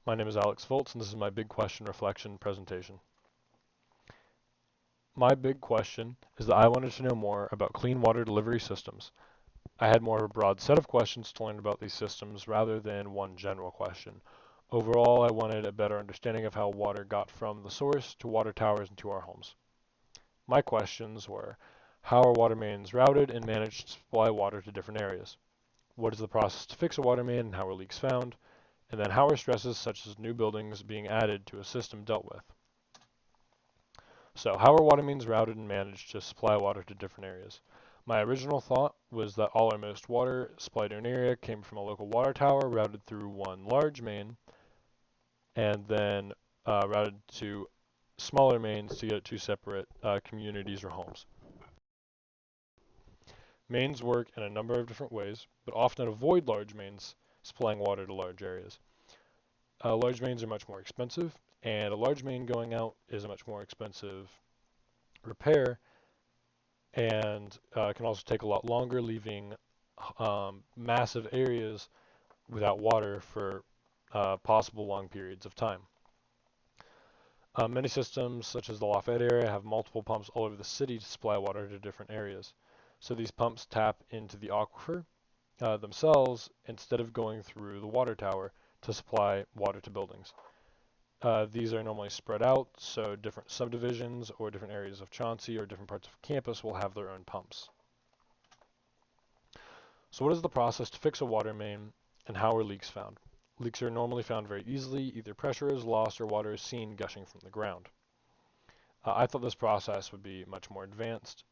My name is Alex Volz, and this is my big question reflection presentation. My big question is that I wanted to know more about clean water delivery systems. I had more of a broad set of questions to learn about these systems rather than one general question. Overall, I wanted a better understanding of how water got from the source to water towers and to our homes. My questions were, how are water mains routed and managed to supply water to different areas? What is the process to fix a water main and how are leaks found? And then how are stresses such as new buildings being added to a system dealt with? So how are water mains routed and managed to supply water to different areas? My original thought was that all or most water supplied to an area came from a local water tower routed through one large main and then routed to smaller mains to get it to separate communities or homes. Mains work in a number of different ways, but often avoid large mains supplying water to large areas. Large mains are much more expensive, and a large main going out is a much more expensive repair and can also take a lot longer, leaving massive areas without water for possible long periods of time. Many systems, such as the Lafayette area, have multiple pumps all over the city to supply water to different areas. So these pumps tap into the aquifer themselves instead of going through the water tower to supply water to buildings. These are normally spread out, so different subdivisions or different areas of Chauncey or different parts of campus will have their own pumps. So what is the process to fix a water main and how are leaks found? Leaks are normally found very easily, either pressure is lost or water is seen gushing from the ground. I thought this process would be much more advanced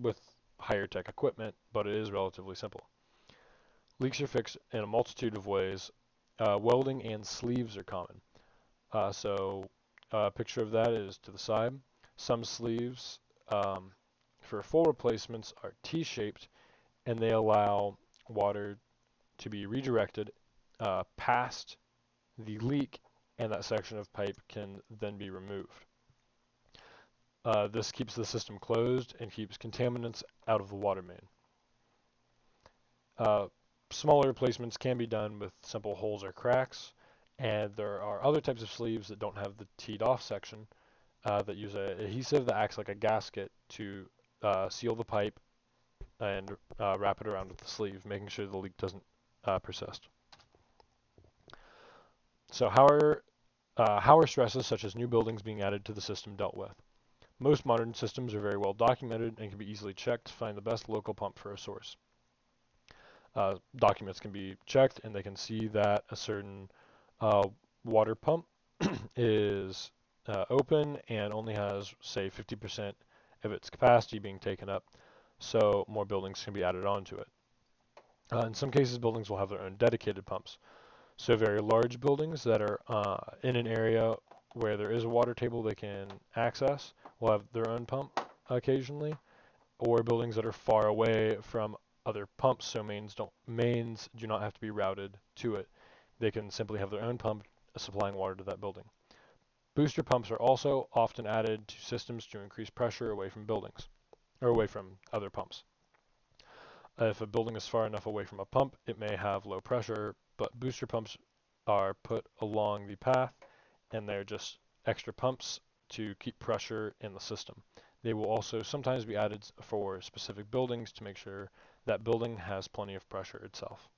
with higher tech equipment, but it is relatively simple. Leaks are fixed in a multitude of ways. Welding and sleeves are common. So a picture of that is to the side. Some sleeves for full replacements are T-shaped and they allow water to be redirected past the leak and that section of pipe can then be removed. This keeps the system closed and keeps contaminants out of the water main. Smaller replacements can be done with simple holes or cracks, and there are other types of sleeves that don't have the teed off section that use an adhesive that acts like a gasket to seal the pipe and wrap it around with the sleeve, making sure the leak doesn't persist. So how are stresses such as new buildings being added to the system dealt with? Most modern systems are very well documented and can be easily checked to find the best local pump for a source. Documents can be checked and they can see that a certain water pump is open and only has, say, 50% of its capacity being taken up, so more buildings can be added onto it. In some cases, buildings will have their own dedicated pumps. So very large buildings that are in an area where there is a water table they can access will have their own pump occasionally, or buildings that are far away from other pumps, so mains do not have to be routed to it. They can simply have their own pump supplying water to that building. Booster pumps are also often added to systems to increase pressure away from buildings, or away from other pumps. If a building is far enough away from a pump, it may have low pressure, but booster pumps are put along the path, and they're just extra pumps to keep pressure in the system. They will also sometimes be added for specific buildings to make sure that building has plenty of pressure itself.